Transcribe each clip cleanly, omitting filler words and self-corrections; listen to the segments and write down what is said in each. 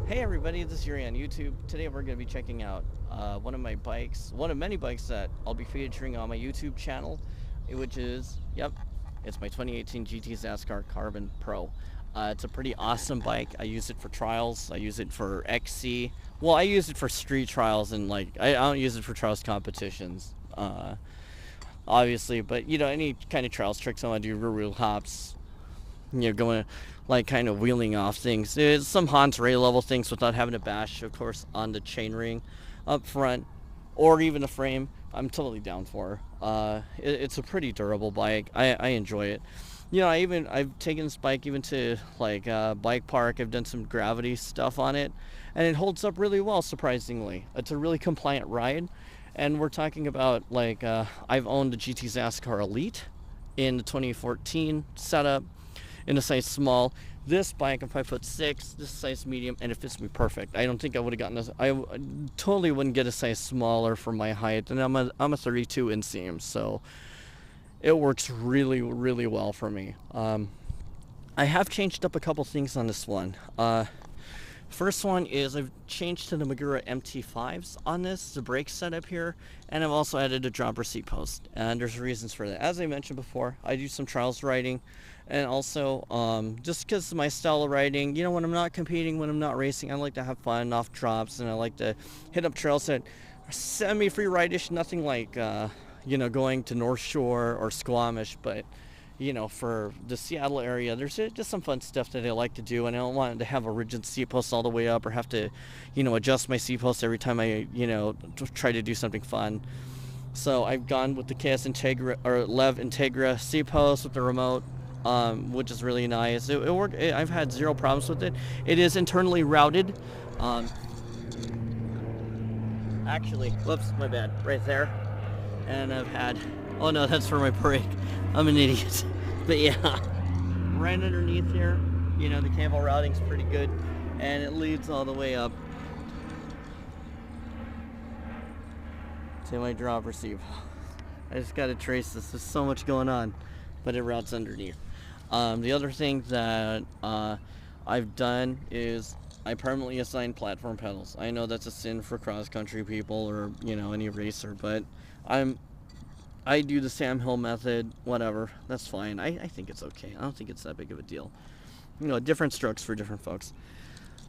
Hey everybody, this is Yuri on YouTube. Today we're going to be checking out one of my bikes, one of many bikes that I'll be featuring on my YouTube channel, which is, it's my 2018 GT Zaskar Carbon Pro. It's a pretty awesome bike. I use it for trials. I use it for XC. Well, I use it for street trials and I don't use it for trials competitions, obviously. But any kind of trials tricks I want to do, rear wheel hops, going kind of wheeling off things. There's some Hans Ray level things without having to bash, of course, on the chainring up front or even the frame. I'm totally down for. It's a pretty durable bike. I enjoy it. I've taken this bike even to bike park. I've done some gravity stuff on it, and it holds up really well. Surprisingly, it's a really compliant ride. And we're talking about I've owned the GT Zaskar Elite in the 2014 setup in a size small. This bike, I'm 5'6", this size medium, and it fits me perfect. I don't think I would have gotten this. I totally wouldn't get a size smaller for my height, and I'm a 32 inseam, so it works really, really well for me. I have changed up a couple things on this one. First one is I've changed to the Magura MT5s on this, the brake setup here, and I've also added a dropper seat post, and there's reasons for that. As I mentioned before, I do some trials riding, and also just because of my style of riding, when I'm not competing, when I'm not racing, I like to have fun off drops, and I like to hit up trails that are semi-free ride-ish, nothing like going to North Shore or Squamish, but for the Seattle area, there's just some fun stuff that I like to do, and I don't want to have a rigid seat post all the way up or have to, adjust my seat post every time I, try to do something fun. So I've gone with the KS Integra or Lev Integra seat post with the remote, which is really nice. It worked. I've had zero problems with it. It is internally routed. Actually, whoops, my bad, right there. And I've had, oh no, that's for my brake. I'm an idiot. But yeah, right underneath here, the cable routing's pretty good, and it leads all the way up to my dropper seat. I just got to trace this. There's so much going on, but it routes underneath. The other thing that I've done is I permanently assign platform pedals. I know that's a sin for cross-country people or any racer, but I do the Sam Hill method, whatever, that's fine. I think it's okay. I don't think it's that big of a deal. Different strokes for different folks.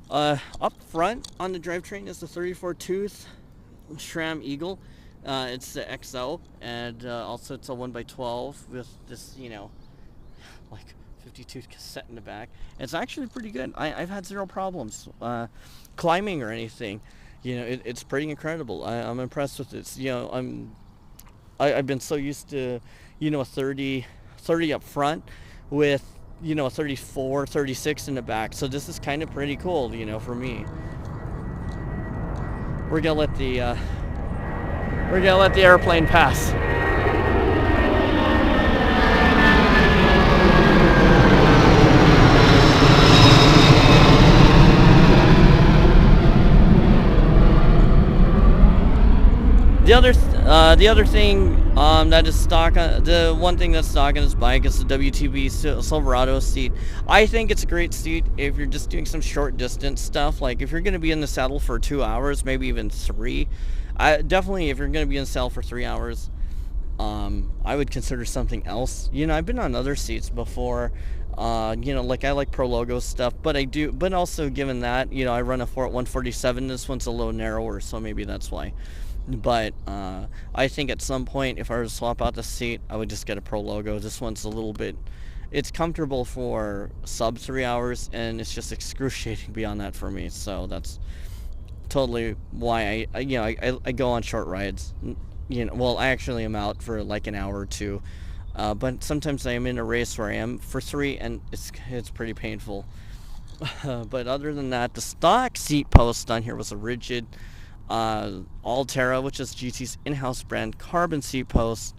Up front on the drivetrain is the 34 tooth SRAM Eagle. It's the XO, and also it's a 1x12 with this, 52 cassette in the back. It's actually pretty good. I've had zero problems climbing or anything. It's pretty incredible. I'm impressed with this. I've been so used to, a 30 up front with, a 34, 36 in the back. So this is kind of pretty cool, for me. We're gonna let the airplane pass. The other thing that is stock, the one thing that's stock on this bike is the WTB Silverado seat. I think it's a great seat if you're just doing some short distance stuff. Like if you're going to be in the saddle for 2 hours, maybe even 3. Definitely if you're going to be in the saddle for 3 hours, I would consider something else. I've been on other seats before. I like Pro Logo stuff, but also given that, I run a 147, this one's a little narrower, so maybe that's why. But I think at some point, if I were to swap out the seat, I would just get a Pro Logo. This one's a little bit, it's comfortable for sub 3 hours, and it's just excruciating beyond that for me. So that's totally why I go on short rides. Well, I actually am out for like an hour or two, but sometimes I am in a race where I am for 3, and it's pretty painful. But other than that, the stock seat post on here was a rigid Altera, which is GT's in-house brand carbon seat post.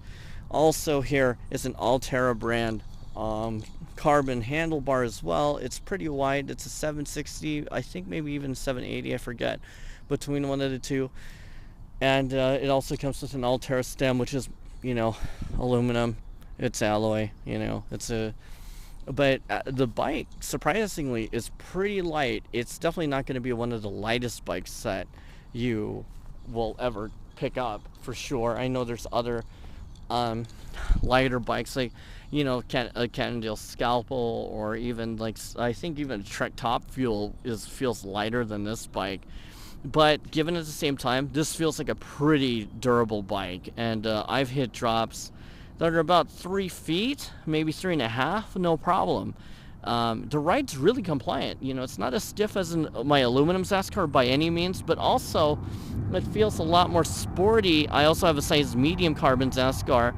Also here is an Altera brand carbon handlebar as well. It's pretty wide. It's a 760, I think maybe even 780, I forget, between one of the two. And it also comes with an Altera stem, which is aluminum. It's alloy. It's a But the bike, surprisingly, is pretty light. It's definitely not going to be one of the lightest bikes that you will ever pick up, for sure. I know there's other lighter bikes, like, you know, a Cannondale Scalpel, or even like, I think even a Trek Top Fuel feels lighter than this bike. But given at the same time, this feels like a pretty durable bike, and I've hit drops that are about 3 feet, maybe 3.5, no problem. The ride's really compliant. You know, it's not as stiff as my aluminum Zaskar by any means, but also it feels a lot more sporty. I also have a size medium carbon Zaskar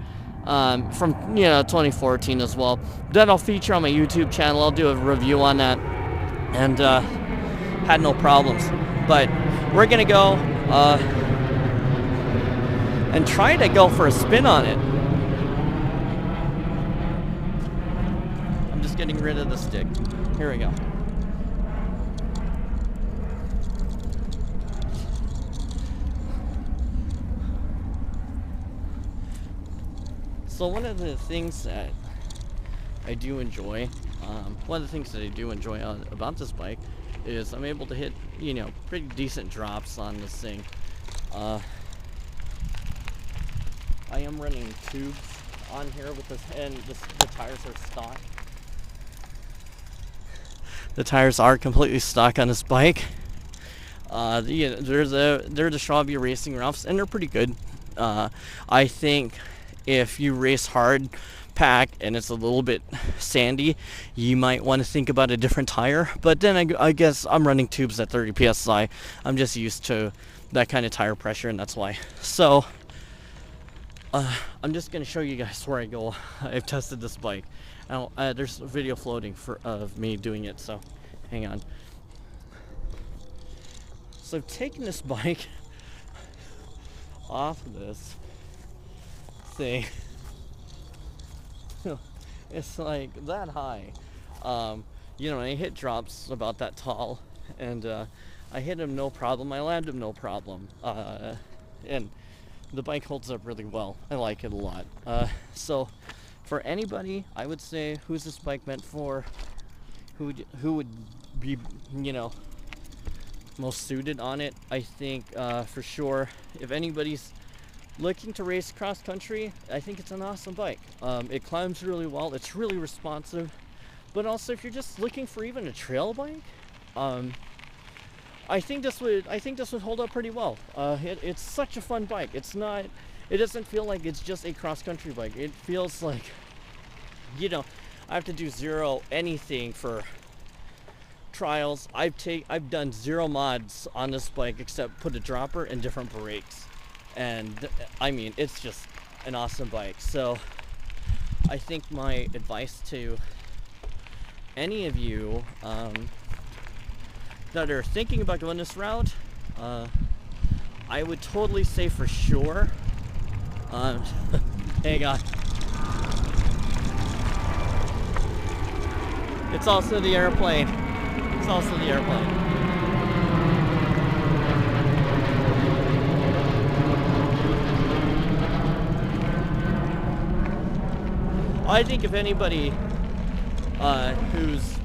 from 2014 as well. That I'll feature on my YouTube channel. I'll do a review on that, and had no problems. But we're gonna go and try to go for a spin on it. I'm just getting rid of the stick. Here we go. So one of the things that I do enjoy, about this bike is I'm able to hit, pretty decent drops on this thing. I am running tubes on here with this, and the tires are stock. The tires are completely stock on this bike. They're the Schwalbe Racing roughs, and they're pretty good. I think if you race hard pack and it's a little bit sandy, you might want to think about a different tire. But then I guess I'm running tubes at 30 psi. I'm just used to that kind of tire pressure, and that's why. So I'm just gonna show you guys where I go. I've tested this bike. There's a video floating of me doing it, so hang on. So I've taken this bike off of this thing. It's like that high. I hit drops about that tall, and I hit him no problem. I landed him no problem. And the bike holds up really well. I like it a lot. So for anybody, I would say, who's this bike meant for? Who would be, most suited on it? I think for sure, if anybody's looking to race cross country, I think it's an awesome bike. It climbs really well. It's really responsive. But also, if you're just looking for even a trail bike, I think this would hold up pretty well. It's such a fun bike. It doesn't feel like it's just a cross country bike. It feels like, I have to do zero anything for trials. I've done zero mods on this bike except put a dropper and different brakes. And I mean, it's just an awesome bike. So I think my advice to any of you that are thinking about going this route, I would totally say for sure, hang on. It's also the airplane. I think if anybody who's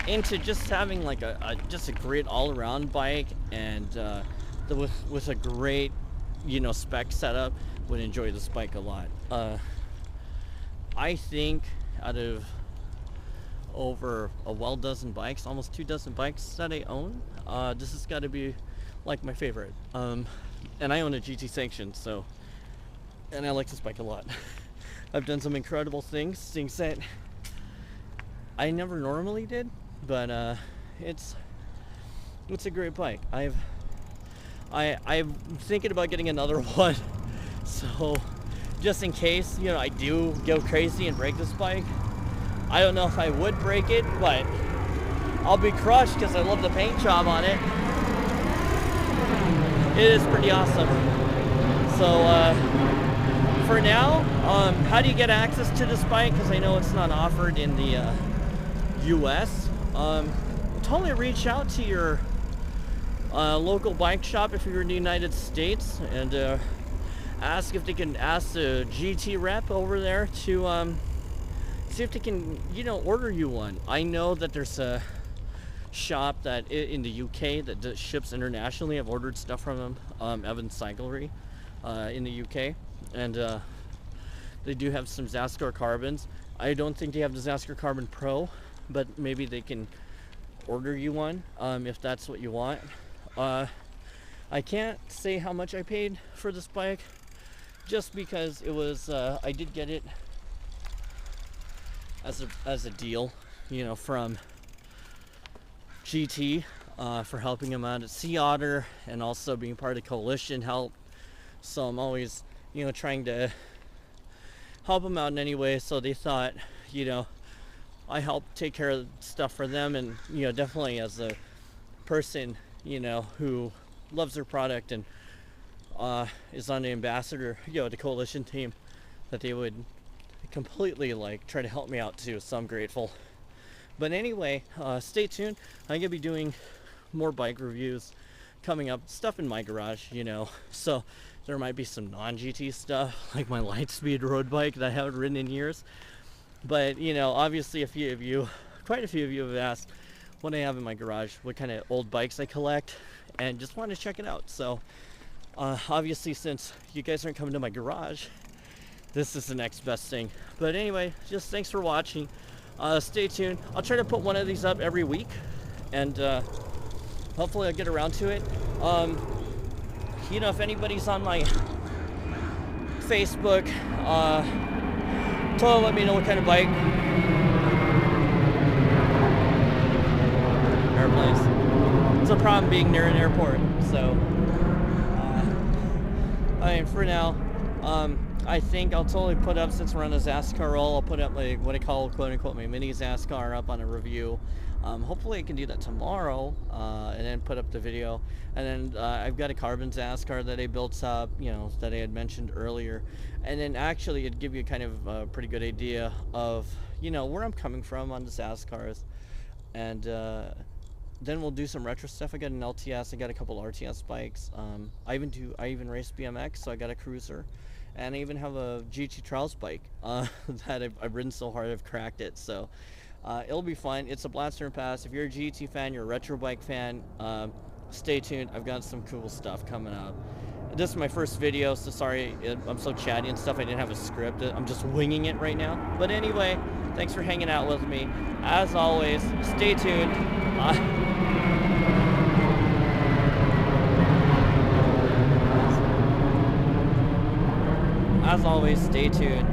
into just having like just a great all-around bike, and with a great spec setup, would enjoy this bike a lot. I think out of over a dozen bikes, almost 2 dozen bikes that I own, this has got to be like my favorite. And I own a GT Sanction, and I like this bike a lot. I've done some incredible things that I never normally did, but it's a great bike. I'm thinking about getting another one, so just in case I do go crazy and break this bike. I don't know if I would break it, but I'll be crushed because I love the paint job on it. It is pretty awesome. So for now, how do you get access to this bike? Because I know it's not offered in the US. Totally reach out to your local bike shop if you're in the United States, and ask if they can ask the GT rep over there to see if they can, you know, order you one. I know that there's a shop that in the UK that ships internationally. I've ordered stuff from them, Evan Cyclery, in the UK, and they do have some Zaskar Carbons. I don't think they have the Zaskar Carbon Pro, but maybe they can order you one if that's what you want. I can't say how much I paid for this bike, just because it was I did get it as a deal, you know, from GT for helping them out at Sea Otter and also being part of Coalition Help. So I'm always, you know, trying to help them out in any way. So they thought, you know, I help take care of stuff for them, and, you know, definitely as a person, you know, who loves their product and is on the ambassador, you know, the Coalition team, that they would completely like try to help me out too. So I'm grateful. But anyway, stay tuned. I'm gonna be doing more bike reviews coming up, stuff in my garage, you know, so there might be some non-GT stuff like my Lightspeed road bike that I haven't ridden in years. But, you know, obviously quite a few of you have asked what I have in my garage, what kind of old bikes I collect, and just wanted to check it out. So obviously, since you guys aren't coming to my garage, this is the next best thing. But anyway, just thanks for watching. Stay tuned. I'll try to put one of these up every week, and hopefully I'll get around to it. You know, if anybody's on my Facebook, totally let me know what kind of bike. Airplanes. It's a problem being near an airport. So, I mean, for now, I think I'll totally put up, since we're on a Zaskar roll, I'll put up like what I call, quote unquote, my mini Zaskar up on a review. Hopefully I can do that tomorrow, and then put up the video. And then I've got a carbon Zaskar that I built up, you know, that I had mentioned earlier. And then actually it'd give you kind of a pretty good idea of, you know, where I'm coming from on the Zaskars. And then we'll do some retro stuff. I got an LTS, I got a couple RTS bikes. I even race BMX, so I got a cruiser. And I even have a GT Trials bike that I've ridden so hard I've cracked it. So it'll be fun. It's a blaster and pass. If you're a GT fan, you're a retro bike fan, stay tuned. I've got some cool stuff coming up. This is my first video, so sorry I'm so chatty and stuff. I didn't have a script. I'm just winging it right now. But anyway, thanks for hanging out with me. As always, stay tuned. As always, stay tuned.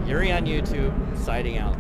Yuri on YouTube, signing out.